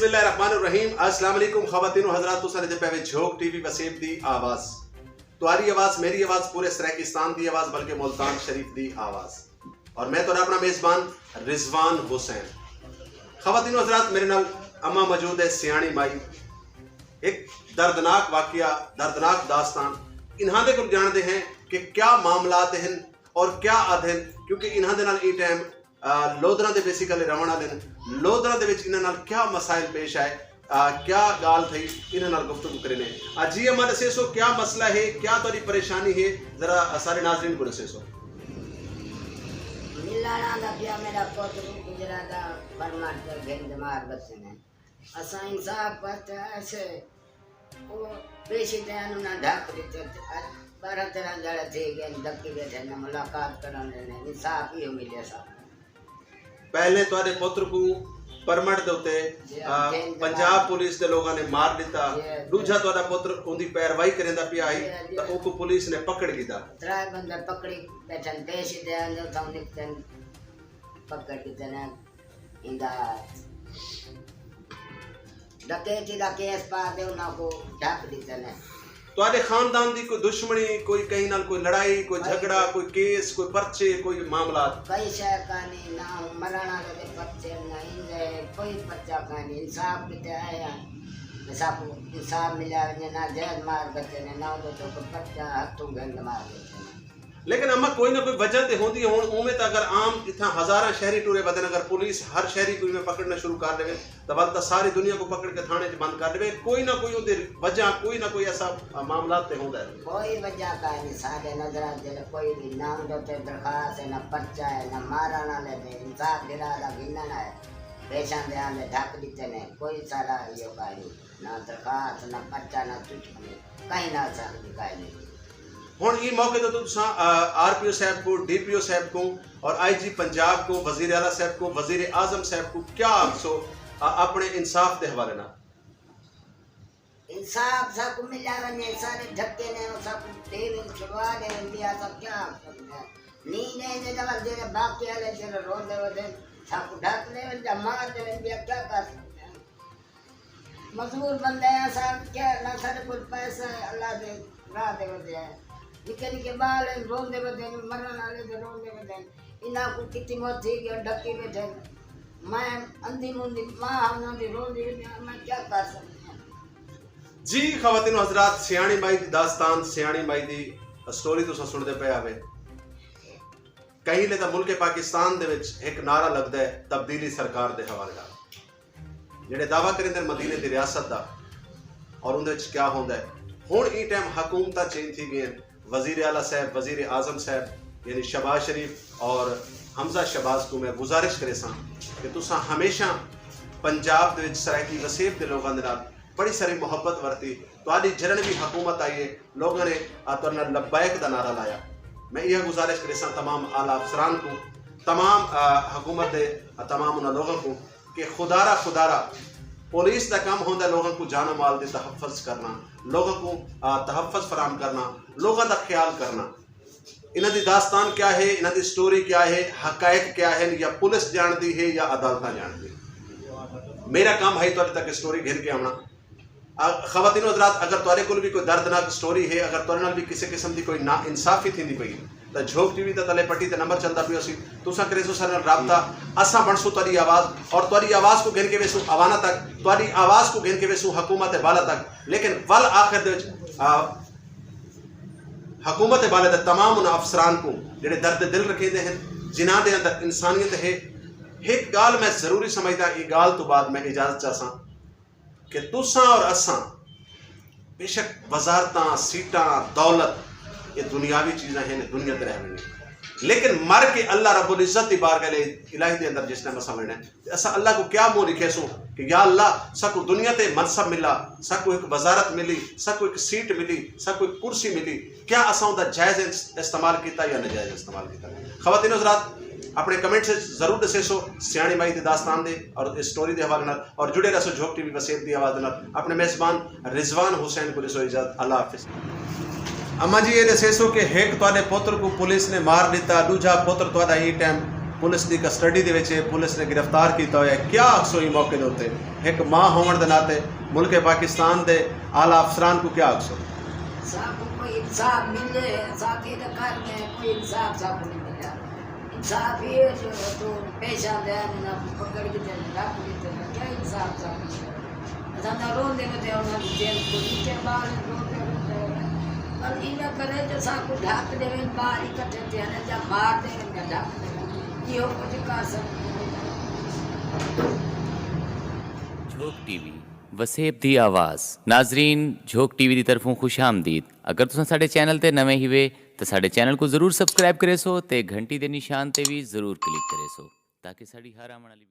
बिस्मिल्लाहिर्रहमानिर्रहीम। अस्सलाम वालेकुम ख़वातीन व हज़रात, तुसां दे पे झोंक टीवी वसीब दी आवाज़, तुम्हारी आवाज़ मेरी आवाज़, पूरे सराकिस्तान दी आवाज़, बल्कि मुल्तान शरीफ दी आवाज़। और मैं तो अपना मेज़बान रिजवान हुसैन। ख़वातीन व हज़रात, मेरे नाल अम्मा मौजूद है, सियाणी माई। एक दर्दनाक वाक़या, दर्दनाक दास्तान इन्हां दे कोल जानते हैं कि क्या मामलात हैं और क्या अधन, क्योंकि इन्हां दे नाल ई टाइम लोधरा दे बेसिकली रवण वाले लोधरा दे विच इन्हां नाल क्या मसाइल पेश आए, क्या गाल थी इन्हां नाल गुफ्तगू करने। जी अम्मा दसे सो क्या मसला है, क्या तुम्हारी परेशानी है, जरा सारे नाज़रीन को दसे सो। मिलाना दा पिया मेरा पुत्र गुजरा दा बरमार के गेंद मार बच्चे ने असा इंसाफ पाता ऐसे वो पेशी देनु ना ढक देते 12-13 जड़े थे गए धक्के बैठे ने मुलाकात कराने ने इंसाफ ही मिले सब। पहले तुम्हारे पुत्र को परमट दे उत्ते पंजाब पुलिस दे लोगों ने मार दिता, दूजा तुम्हारा पुत्र उनकी पैरवाई करेंदा पिया आई तो ओको पुलिस ने पकड़ लीता। त्राय बंदे पकड़ी बैठन पेशी देन जो था निकन पकड़ के तना इंदा डकैती दा केस पा दे उना को ढक दिते ने। तुम्हारे खानदान की कोई दुश्मनी, कोई कहीं नाल कोई लड़ाई, कोई झगड़ा, कोई केस, कोई पर्चे, कोई मामला? कई शय कहानी ना मराना के पर्चे ना इंदे कोई पर्चा कहानी इंसाफ किते आया सब इंसाफ मिला ना जेल मार बच्चे ने ना तो पर्चा हाथों गंद मार देते। लेकिन अम्मा कोई ना कोई वजह तो होती है। हुण उमें तो अगर आम इतना हज़ारा शहरी टूरे बदन अगर पुलिस हर शहरी को में पकड़ना शुरू कर दे तो वल तो सारी दुनिया को पकड़ के थाने च बंद कर दे। कोई ना कोई उहदी वजह, कोई ना कोई ऐसा मामला तो होता है। कोई वजह का नहीं सारे नजर दे कोई भी नाम दोते दरखास्त है ना पर्चा है ना मारा ना ले दे इंसाफ दिला दा गिनना है पेशान दे आने ढक दिते ने कोई सारा यो कहानी ना दरखास्त ना पर्चा ना कुछ कहीं ना साल दिखाई नहीं। हुण ये मौके तो तुसां आरपीओ साहब को, डीपीओ साहब को और आईजी पंजाब को, वजीर आला साहब को, वजीर आजम साहब को क्या आखसो अपने इंसाफ के हवाले ना? इंसाफ सब मिला वने सारे धक्के ने सब तेल छुड़वा दे इंडिया सब क्या नीने दे दवा दे बाकी वाले तेरे रोड दे वदे सब ढक ले मार दे इंडिया क्या कर सकते हैं। मजबूर बंदे हैं सब क्या ना सारे कुछ पैसा अल्लाह दे राह दे वदे निके निके बाल रोंदे वदे मरन वाले दे रोंदे वदे इना को कितनी मौत थी गया ढके बैठे मैं अंधी मुंदी मां हम दी रोंदी मैं क्या कर सकते हैं। जी ख़वातीन हज़रात, सियाणी माई दी दास्तान, सियाणी माई दी स्टोरी तुसां सुनदे पे आवे। कहीं ले तो मुल्क पाकिस्तान दे विच एक नारा लगदा है तब्दीली सरकार दे हवाले नाल, जेड़े दावा करेंदे मदीने दी रियासत दा और उहदे विच क्या होंदा है। हुण ई टाइम हुकूमतां चेंज थी गई। वजीर आला साहब, वजीर आजम साहब यानी शहबाज शरीफ और हमजा शहबाज को मैं गुजारिश करे सा कि तुसां हमेशा पंजाब दे विच सरायकी वसीब दे लोगों दे नाल बड़ी सारी मुहब्बत वरती। तुहाडी जरन भी हुकूमत आई है, लोगों ने तुहाडे नाल लब्बैक दा नारा लाया। मैं यह गुजारिश करे सा तमाम आला अफसरान को, तमाम हुकूमत दे तमाम उन लोगों को कि खुदारा पुलिस का काम होता है लोगों को जान माल के तहफ़्फ़ुज़ करना, लोगों को तहफ़्फ़ुज़ फराम करना, लोगों का ख्याल करना। इन्हां दी दास्तान क्या है, इन्हां दी स्टोरी क्या है, हक़ाइक़ क्या है, या पुलिस जानती है या अदालत जानती है। मेरा काम है तुहाडे तक स्टोरी घेर के आना। ख़वातीन हज़रात, अगर तुहाडे कोल भी कोई दर्दनाक स्टोरी है, अगर तुहाडे नाल भी किसी किस्म की कोई ना इंसाफी थींदी पई तो झोंक टीवी ते तले पट्टी ते नंबर चलता पियो सी, तुसां करे सो सारे नाल राबता। असां बनसू तुहाडी आवाज़ और तुहाडी आवाज़ को गिन के वेसू अवाना तक, तुहाडी आवाज़ को गिन के वेसू हुकूमत बाला तक। लेकिन वल आखिर दे विच हुकूमत बाला दे तमाम उन अफसरान को जेड़े दर्द दिल रखेंदे हैं, जिन्हां दे अंदर इंसानियत है। एक गाल मैं ज़रूरी समझदा, ये गाल तो बाद मैं इजाज़त चाहसां कि तुसां और असां बेशक वजारतां, सीटां, दौलत ये दुनियावी चीज़ें हैं, दुनिया ते रहनी, लेकिन मर के अल्लाह रब्बुल इज़्ज़त दी बारगाह इलाही दे अंदर जिस टाइम असां वणना है असां अल्लाह को क्या मुंह लिखे सो कि या अल्लाह साकू दुनिया ते मनसब मिला, साकू एक वजारत मिली, साकू एक सीट मिली, साकू एक कुर्सी मिली, क्या असां उहदा जायज़ इस्तेमाल किया या नाजायज़ इस्तेमाल किया। ख़वातीन हज़रात, अपने कमेंट से जरूर दसे सो सियाणी माई दी दास्तान दे और इस स्टोरी के हवाले नाल, और जुड़े रहो झोंक टीवी वसीब दी आवाज़ नाल। अपने मेज़बान रिजवान हुसैन को दसो इजाज़त। अल्लाह हाफिज़। अम्मा जी ये दसे सो कि एक तुहाडे पुत्र को पुलिस ने मार दिता, दूजा पुत्र तुहाडा ई टाइम पुलिस की कस्टडी दे विच पुलिस ने गिरफ्तार किया होया है, क्या आखसो ही मौके दे उत्ते एक मां होवन दे नाते मुल्क पाकिस्तान दे आला अफसरान को क्या आखसो? साहब कोई इंसाफ मिले, साथी तो कर में कोई इंसाफ साहब नहीं मिला। इंसाफ ही है जो तो पेशा दे ना पकड़ के रख देते हैं, क्या इंसाफ साहब ज़्यादा रोंदे में दे उन्हें जेल को नीचे बाहर रोंदे और इन्हें करे तो साहब को ढाक दे बाहर इकट्ठे थे ना जब मार दे ना ढाक दे ये हो कुछ कर सकते। झोक टीवी वसेब दी आवाज़। नाजरीन, झोक टीवी की तरफों खुश आमदीद। अगर तुम साडे चैनल ते नवे ही वे तो साडे चैनल को जरूर सबसक्राइब करे सो ते घंटी दे निशान ते भी जरूर क्लिक करे सो ताकि साड़ी हर आने वाली